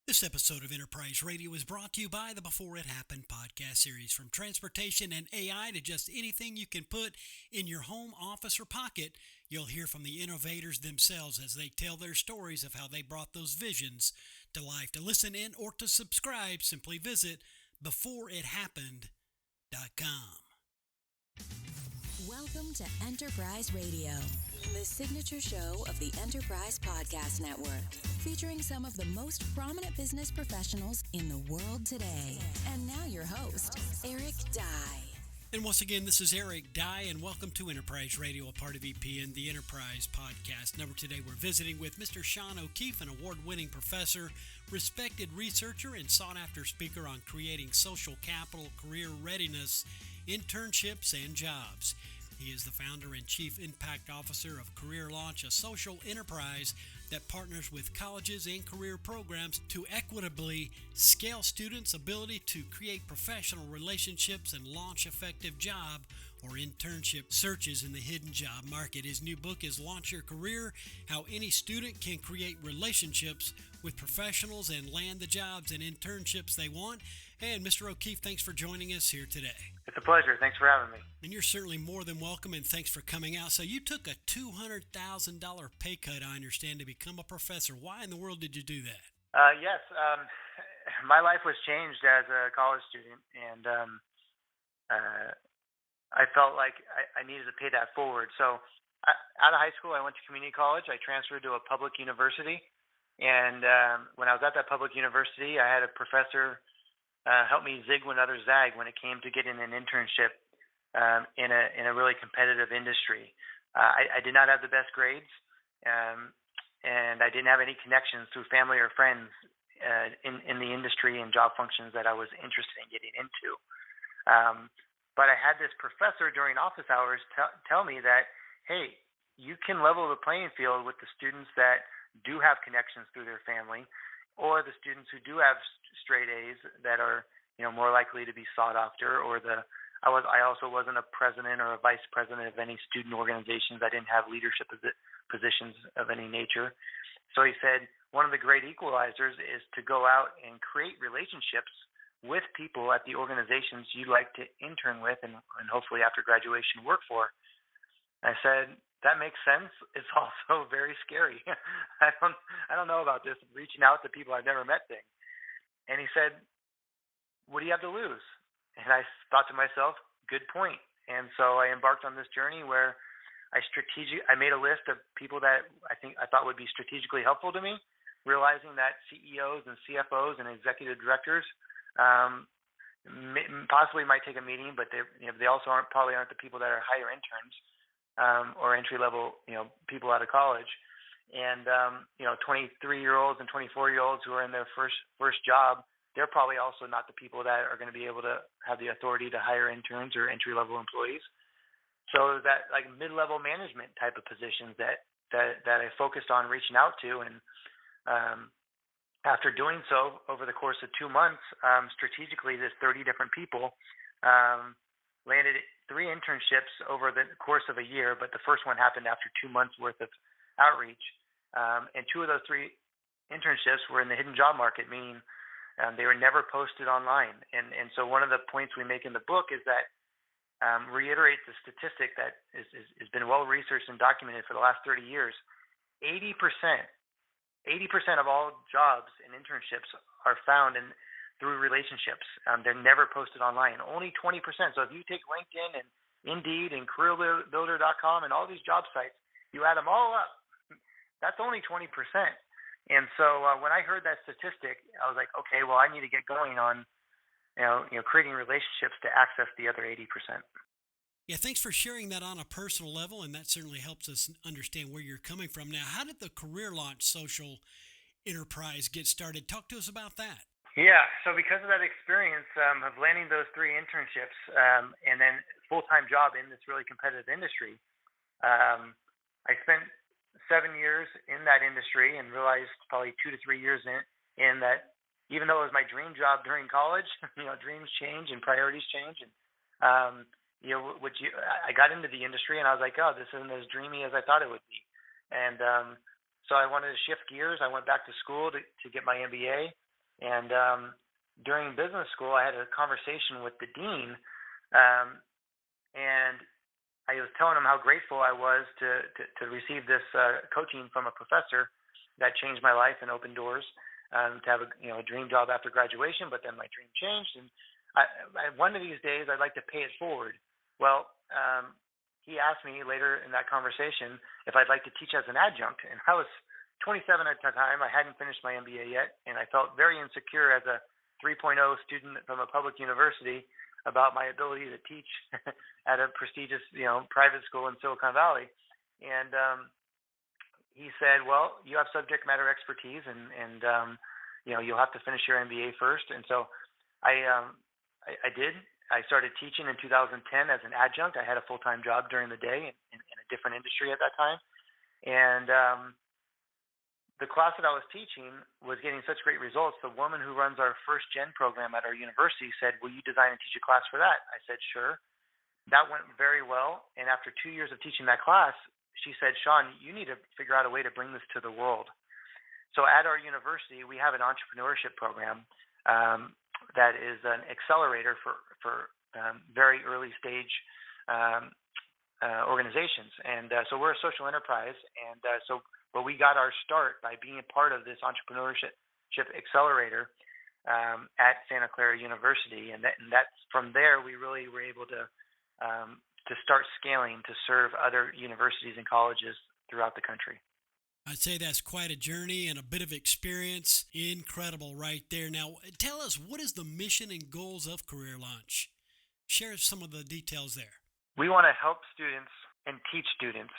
This episode of Enterprise Radio is brought to you by the Before It Happened podcast series. From transportation and AI to just anything you can put in your home, office, or pocket, you'll hear from the innovators themselves as they tell their stories of how they brought those visions to life. To listen in or to subscribe, simply visit beforeithappened.com. Welcome to Enterprise Radio, the signature show of the Enterprise Podcast Network, featuring some of the most prominent business professionals in the world today. And now your host, Eric Dye. And once again, this is Eric Dye, and welcome to Enterprise Radio, a part of EPN, the Enterprise Podcast Network. Today we're visiting with Mr. Sean O'Keefe, an award-winning professor, respected researcher, and sought-after speaker on creating social capital, career readiness, internships, and jobs. He is the founder and chief impact officer of Career Launch, a social enterprise that partners with colleges and career programs to equitably scale students' ability to create professional relationships and launch effective job or internship searches in the hidden job market. His new book is Launch Your Career: How Any Student Can Create Relationships with Professionals and Land the Jobs and Internships They Want. And Mr. O'Keefe, thanks for joining us here today. It's a pleasure. Thanks for having me. And you're certainly more than welcome, and thanks for coming out. So you took a $200,000 pay cut, I understand, to become a professor. Why in the world did you do that? Yes, my life was changed as a college student, and I felt like I needed to pay that forward. So out of high school, I went to community college. I transferred to a public university, and when I was at that public university, I had a professor help me zig when others zag when it came to getting an internship in a really competitive industry. I did not have the best grades, and I didn't have any connections through family or friends in the industry and job functions that I was interested in getting into. But I had this professor during office hours tell me that, hey, you can level the playing field with the students that do have connections through their family, or the students who do have straight A's that are, more likely to be sought after, or I also wasn't a president or a vice president of any student organizations. I didn't have leadership positions of any nature. So he said one of the great equalizers is to go out and create relationships with people at the organizations you like to intern with and hopefully after graduation work for. I said, that makes sense. It's also very scary. I don't know about this reaching out to people I've never met thing. And he said, what do you have to lose? And I thought to myself, good point. And so I embarked on this journey where I made a list of people that I thought would be strategically helpful to me, realizing that CEOs and CFOs and executive directors possibly might take a meeting, but they also probably aren't the people that are hire interns or entry level people out of college. And 23-year-olds and 24-year-olds who are in their first job, they're probably also not the people that are going to be able to have the authority to hire interns or entry level employees. So that like mid-level management type of positions that I focused on reaching out to, and after doing so over the course of 2 months, strategically, this 30 different people landed 3 internships over the course of a year, but the first one happened after 2 months worth of outreach. And 2 of those 3 internships were in the hidden job market, meaning they were never posted online. And so one of the points we make in the book is that reiterates the statistic that has been well researched and documented for the last 30 years. 80% of all jobs and internships are found through relationships. They're never posted online. Only 20%. So if you take LinkedIn and Indeed and CareerBuilder.com and all these job sites, you add them all up, that's only 20%. And so when I heard that statistic, I was like, okay, well, I need to get going on, creating relationships to access the other 80%. Yeah, thanks for sharing that on a personal level, and that certainly helps us understand where you're coming from. Now, how did the Career Launch social enterprise get started? Talk to us about that. Yeah, so because of that experience of landing those 3 internships and then full-time job in this really competitive industry, I spent 7 years in that industry and realized probably 2 to 3 years in that even though it was my dream job during college, dreams change and priorities change. And, I got into the industry and I was like, oh, this isn't as dreamy as I thought it would be. And so I wanted to shift gears. I went back to school to get my MBA. And during business school, I had a conversation with the dean, and I was telling him how grateful I was to receive this coaching from a professor that changed my life and opened doors, to have a dream job after graduation. But then my dream changed, and one of these days I'd like to pay it forward. Well, he asked me later in that conversation if I'd like to teach as an adjunct, and I was 27 at the time. I hadn't finished my MBA yet, and I felt very insecure as a 3.0 student from a public university about my ability to teach at a prestigious, private school in Silicon Valley. And he said, "Well, you have subject matter expertise, and you'll have to finish your MBA first." And so I did. I started teaching in 2010 as an adjunct. I had a full-time job during the day in a different industry at that time, and the class that I was teaching was getting such great results. The woman who runs our first gen program at our university said, "Will you design and teach a class for that?" I said, "Sure." That went very well. And after 2 years of teaching that class, she said, "Sean, you need to figure out a way to bring this to the world." So at our university, we have an entrepreneurship program that is an accelerator for very early stage organizations. And so we're a social enterprise. And but we got our start by being a part of this entrepreneurship accelerator at Santa Clara University, and that's from there we really were able to start scaling to serve other universities and colleges throughout the country. I'd say that's quite a journey and a bit of experience. Incredible right there. Now, tell us, what is the mission and goals of Career Launch? Share some of the details there. We want to help students and teach students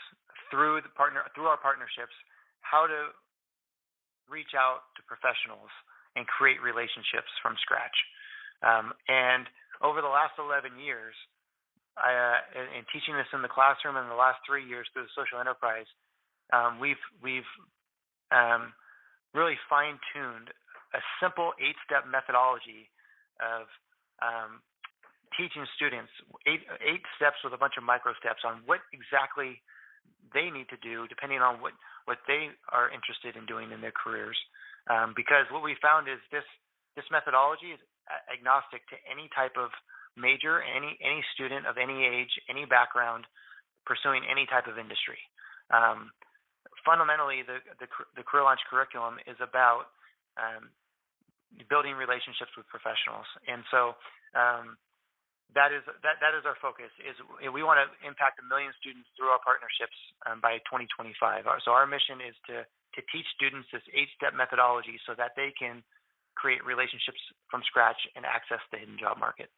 through our partnerships how to reach out to professionals and create relationships from scratch. And over the last 11 years, in teaching this in the classroom, and the last 3 years through the social enterprise, we've really fine-tuned a simple 8-step methodology of teaching students eight steps with a bunch of micro steps on what exactly they need to do depending on what they are interested in doing in their careers. Because what we found is this methodology is agnostic to any type of major, any student of any age, any background, pursuing any type of industry. Fundamentally, the Career Launch curriculum is about building relationships with professionals, and so that is our focus. Is we want to impact 1 million students through our partnerships by 2025. So our mission is to teach students this 8-step methodology so that they can create relationships from scratch and access the hidden job market.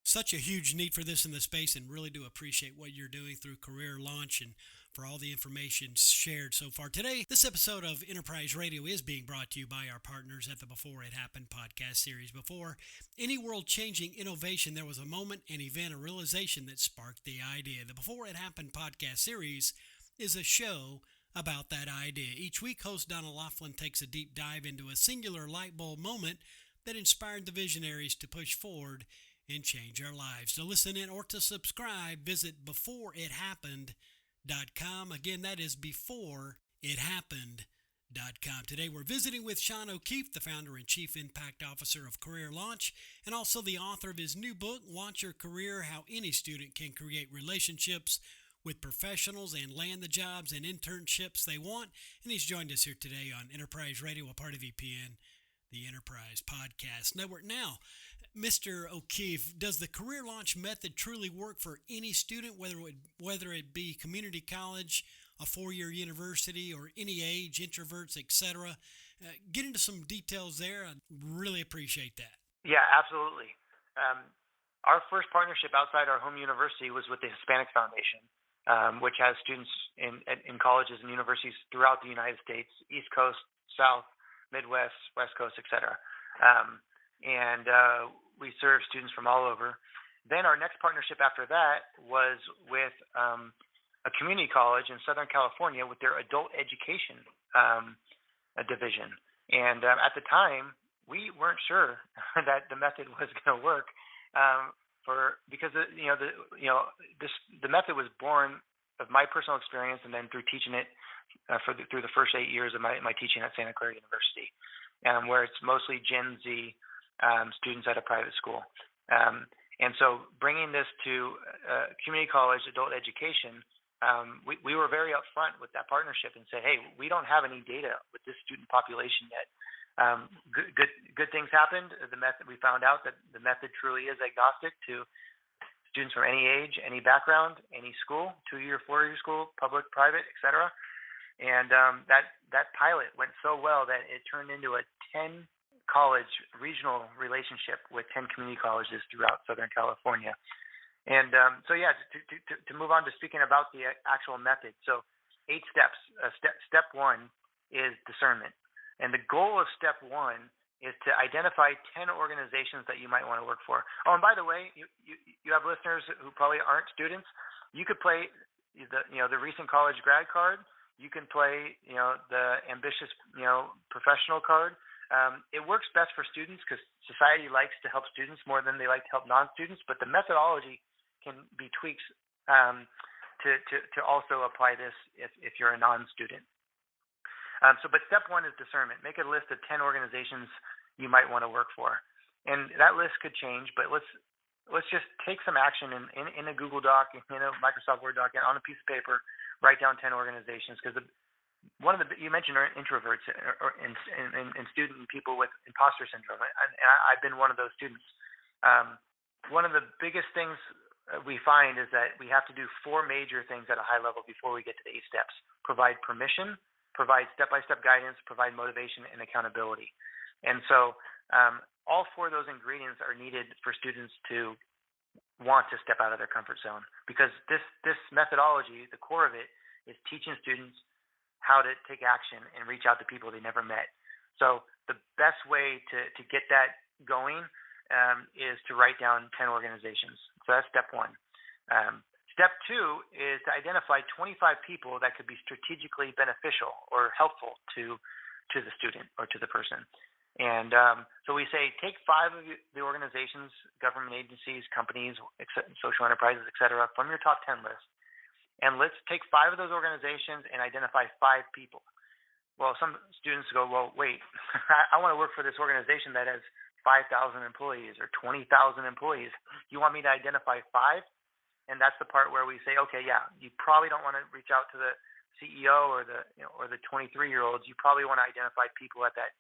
Such a huge need for this in the space, and really do appreciate what you're doing through Career Launch and for all the information shared so far. Today, this episode of Enterprise Radio is being brought to you by our partners at the Before It Happened podcast series. Before any world-changing innovation, there was a moment, an event, a realization that sparked the idea. The Before It Happened podcast series is a show about that idea. Each week, host Donna Laughlin takes a deep dive into a singular light bulb moment that inspired the visionaries to push forward and change our lives. To listen in or to subscribe, visit beforeithappened.com. Again, that is beforeithappened.com. Today we're visiting with Sean O'Keefe, the founder and chief impact officer of Career Launch, and also the author of his new book, Launch Your Career: How Any Student Can Create Relationships with Professionals and Land the Jobs and Internships They Want. And he's joined us here today on Enterprise Radio, a part of EPN, the Enterprise Podcast Network. Now, Mr. O'Keefe, does the Career Launch method truly work for any student, whether it be community college, a 4-year university, or any age, introverts, etc.? Get into some details there. I'd really appreciate that. Yeah, absolutely. Our first partnership outside our home university was with the Hispanic Foundation, which has students in colleges and universities throughout the United States, East Coast, South, Midwest, West Coast, etc. And we serve students from all over. Then our next partnership after that was with a community college in Southern California with their adult education division. And at the time, we weren't sure that the method was going to work because the method was born of my personal experience and then through teaching it through the first 8 years of my teaching at Santa Clara University. where it's mostly Gen Z students at a private school. And so bringing this to community college adult education, we were very upfront with that partnership and said, hey, we don't have any data with this student population yet. Good things happened. We found out that the method truly is agnostic to students from any age, any background, any school, 2-year, 4-year school, public, private, etc. And that pilot went so well that it turned into a 10-college regional relationship with 10 community colleges throughout Southern California. And to move on to speaking about the actual method. So 8 steps. Step 1 is discernment. And the goal of step 1 is to identify 10 organizations that you might want to work for. Oh, and by the way, you have listeners who probably aren't students. You could play the recent college grad card. You can play the ambitious professional card. It works best for students because society likes to help students more than they like to help non-students. But the methodology can be tweaks to also apply this if you're a non-student. But step 1 is discernment. Make a list of 10 organizations you might want to work for, and that list could change. But let's just take some action in a Google Doc, in a Microsoft Word doc, and on a piece of paper, write down 10 organizations. Because you mentioned introverts and student people with imposter syndrome, and I've been one of those students. One of the biggest things we find is that we have to do 4 major things at a high level before we get to the 8 steps: provide permission, provide step-by-step guidance, provide motivation, and accountability. And so all 4 of those ingredients are needed for students to want to step out of their comfort zone, because this methodology, the core of it, is teaching students how to take action and reach out to people they never met. So the best way to get that going is to write down 10 organizations. So that's step 1. Step 2 is to identify 25 people that could be strategically beneficial or helpful to the student or to the person. And so we say take 5 of the organizations, government agencies, companies, social enterprises, et cetera, from your top 10 list. And let's take 5 of those organizations and identify 5 people. Well, some students go, well, wait, I want to work for this organization that has 5,000 employees or 20,000 employees. You want me to identify 5? And that's the part where we say, okay, yeah, you probably don't want to reach out to the CEO or the 23-year-olds. You probably want to identify people at that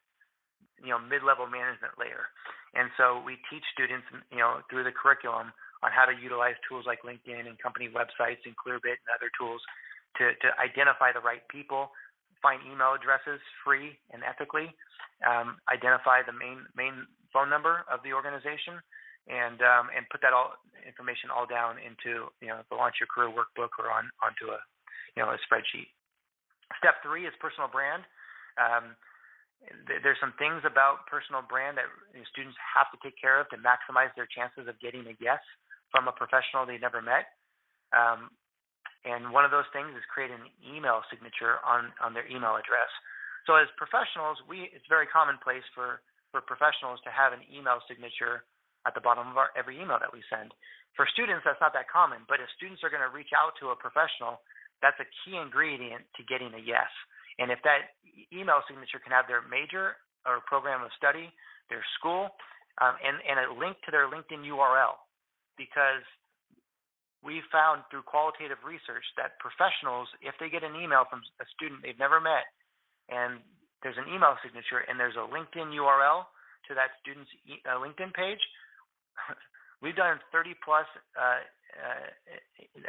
mid-level management layer. And so we teach students through the curriculum on how to utilize tools like LinkedIn and company websites and Clearbit and other tools to identify the right people, find email addresses free and ethically, identify the main phone number of the organization, and put that information all down into the Launch Your Career workbook or onto a spreadsheet. Step 3 is personal brand. There's some things about personal brand that students have to take care of to maximize their chances of getting a yes from a professional they never met. And one of those things is create an email signature on their email address. So as professionals, it's very commonplace for professionals to have an email signature at the bottom of every email that we send. For students, that's not that common, but if students are going to reach out to a professional, that's a key ingredient to getting a yes. And if that email signature can have their major or program of study, their school, and a link to their LinkedIn URL, because we found through qualitative research that professionals, if they get an email from a student they've never met, and there's an email signature and there's a LinkedIn URL to that student's LinkedIn page, we've done 30 plus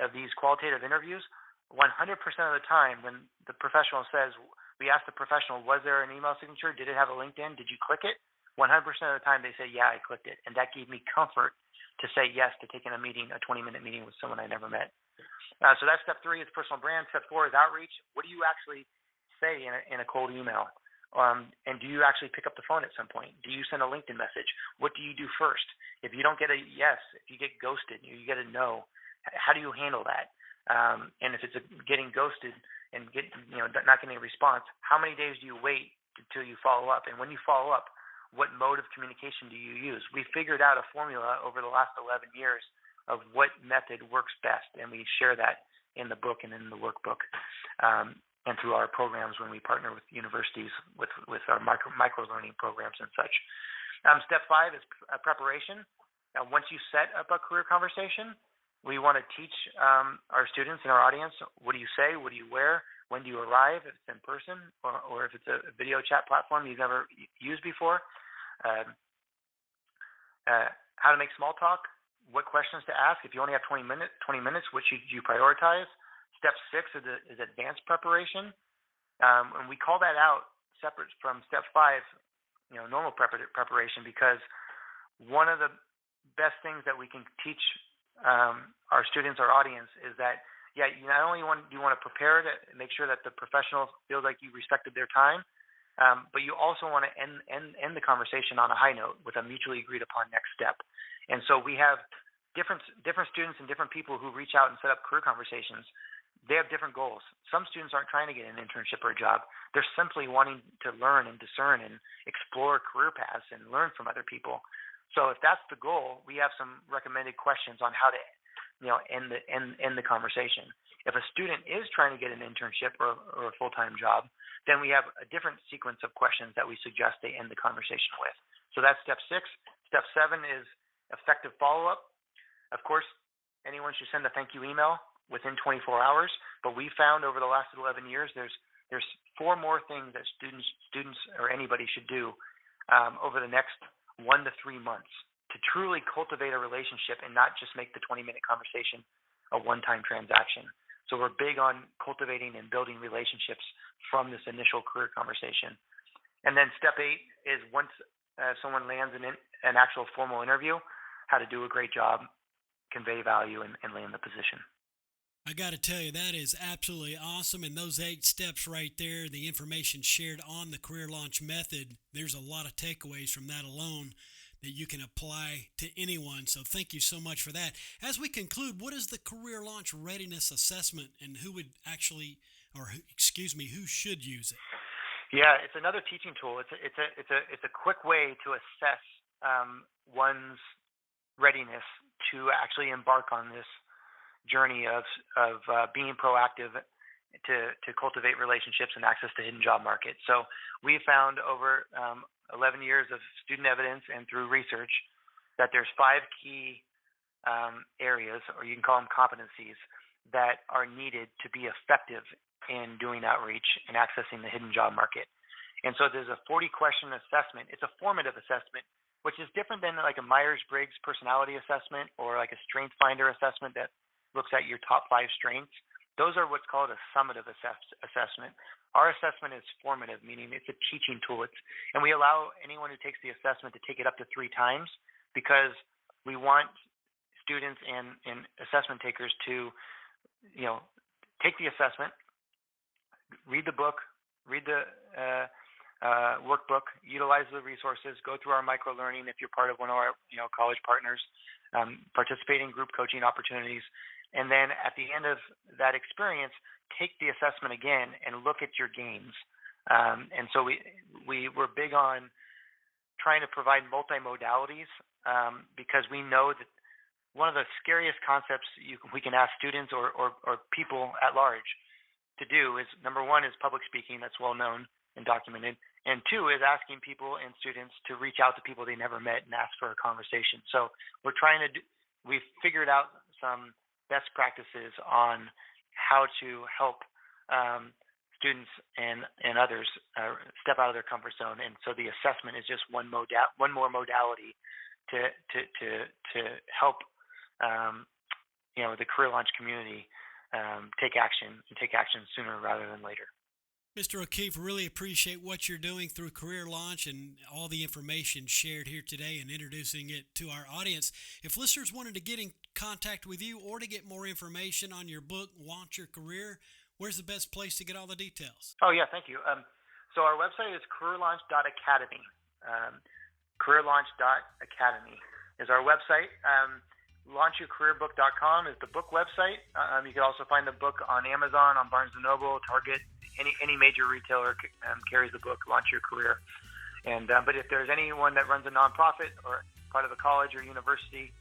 of these qualitative interviews. 100% of the time when the professional says, we asked the professional, was there an email signature? Did it have a LinkedIn? Did you click it? 100% of the time they say, yeah, I clicked it. And that gave me comfort to say yes to taking a 20-minute meeting with someone I never met. So that's step 3 is personal brand. Step 4 is outreach. What do you actually say in a cold email? And do you actually pick up the phone at some point? Do you send a LinkedIn message? What do you do first? If you don't get a yes, if you get ghosted, you get a no, how do you handle that? And if it's getting ghosted and not getting a response, how many days do you wait until you follow up? And when you follow up, what mode of communication do you use? We figured out a formula over the last 11 years of what method works best, and we share that in the book and in the workbook. and through our programs when we partner with universities with our micro learning programs and such. Step 5 is preparation. Now, once you set up a career conversation, we want to teach our students and our audience, what do you say, what do you wear, when do you arrive, if it's in person or if it's a video chat platform you've never used before, how to make small talk, what questions to ask. If you only have 20 minutes, which you prioritize. Step 6 is advanced preparation, and we call that out separate from step 5, normal preparation, because one of the best things that we can teach our students, our audience, is that you not only want to prepare to make sure that the professionals feel like you respected their time, but you also want to end the conversation on a high note with a mutually agreed upon next step. And so we have different students and different people who reach out and set up career conversations. They have different goals. Some students aren't trying to get an internship or a job. They're simply wanting to learn and discern and explore career paths and learn from other people. So if that's the goal, we have some recommended questions on how to end the conversation. If a student is trying to get an internship or a full-time job, then we have a different sequence of questions that we suggest they end the conversation with. So that's step 6. Step 7 is effective follow-up. Of course, anyone should send a thank you email within 24 hours, but we found over the last 11 years there's 4 more things that students or anybody should do over the next 1 to 3 months to truly cultivate a relationship and not just make the 20-minute conversation a one-time transaction. So we're big on cultivating and building relationships from this initial career conversation. And then step 8 is once someone lands an actual formal interview, how to do a great job, convey value, and land the position. I got to tell you, that is absolutely awesome. And those 8 steps right there, the information shared on the Career Launch Method, there's a lot of takeaways from that alone that you can apply to anyone. So thank you so much for that. As we conclude, what is the Career Launch Readiness Assessment, and who should use it? Yeah, it's another teaching tool. It's a quick way to assess one's readiness to actually embark on this journey of being proactive to cultivate relationships and access to hidden job market. So we found over 11 years of student evidence and through research that there's 5 key areas, or you can call them competencies, that are needed to be effective in doing outreach and accessing the hidden job market. And so there's a 40-question assessment. It's a formative assessment, which is different than like a Myers-Briggs personality assessment or like a Strength Finder assessment that looks at your top 5 strengths. Those are what's called a summative assessment. Our assessment is formative, meaning it's a teaching tool. And we allow anyone who takes the assessment to take it up to 3 times because we want students and assessment takers to, take the assessment, read the book, read the workbook, utilize the resources, go through our micro-learning if you're part of one of our college partners, participate in group coaching opportunities, and then at the end of that experience, take the assessment again and look at your gains. And so we're big on trying to provide multimodalities because we know that one of the scariest concepts we can ask students or people at large to do is, number 1 is public speaking. That's well known and documented. And 2 is asking people and students to reach out to people they never met and ask for a conversation. So we've figured out some best practices on how to help students and others step out of their comfort zone. And so the assessment is just one more modality to help the Career Launch community take action sooner rather than later. Mr. O'Keefe, really appreciate what you're doing through Career Launch and all the information shared here today and introducing it to our audience. If listeners wanted to get in contact with you or to get more information on your book, Launch Your Career, where's the best place to get all the details? Oh, yeah, thank you. So our website is careerlaunch.academy. Careerlaunch.academy is our website. LaunchYourCareerBook.com is the book website. You can also find the book on Amazon, on Barnes & Noble, Target. Any major retailer carries the book, Launch Your Career. And but if there's anyone that runs a nonprofit or part of a college or university,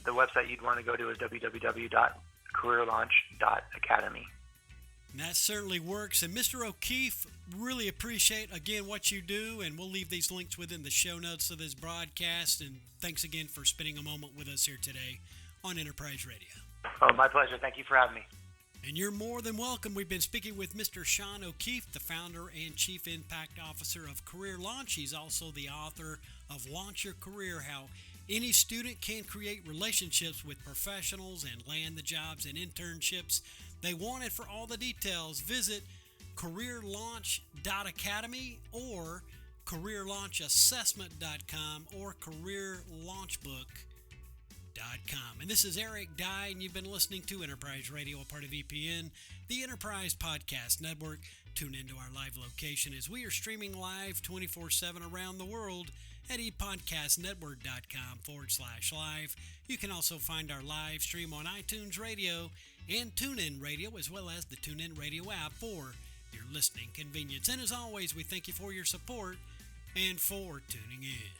the website you'd want to go to is www.careerlaunch.academy. And that certainly works. And Mr. O'Keefe, really appreciate, again, what you do. And we'll leave these links within the show notes of this broadcast. And thanks again for spending a moment with us here today on Enterprise Radio. Oh, my pleasure. Thank you for having me. And you're more than welcome. We've been speaking with Mr. Sean O'Keefe, the founder and Chief Impact Officer of Career Launch. He's also the author of Launch Your Career, How Any Student Can Create Relationships with Professionals and Land the Jobs and Internships they want. It. For all the details, visit careerlaunch.academy or careerlaunchassessment.com or careerlaunchbook.com. And this is Eric Dye, and you've been listening to Enterprise Radio, a part of EPN, the Enterprise Podcast Network. Tune into our live location as we are streaming live 24/7 around the world at epodcastnetwork.com/live. You can also find our live stream on iTunes Radio and TuneIn Radio, as well as the TuneIn Radio app for your listening convenience. And as always, we thank you for your support and for tuning in.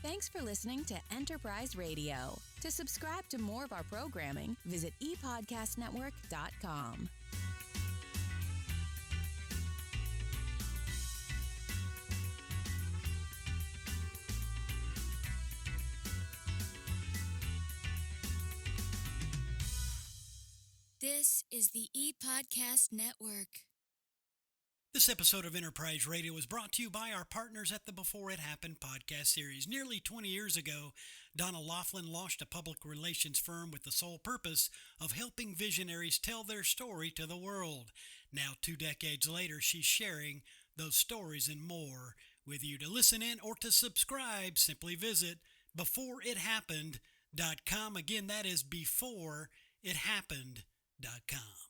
Thanks for listening to Enterprise Radio. To subscribe to more of our programming, visit epodcastnetwork.com. This is the ePodcast Network. This episode of Enterprise Radio is brought to you by our partners at the Before It Happened podcast series. Nearly 20 years ago, Donna Laughlin launched a public relations firm with the sole purpose of helping visionaries tell their story to the world. Now, 2 decades later, she's sharing those stories and more with you. To listen in or to subscribe, simply visit beforeithappened.com. Again, that is beforeithappened.com.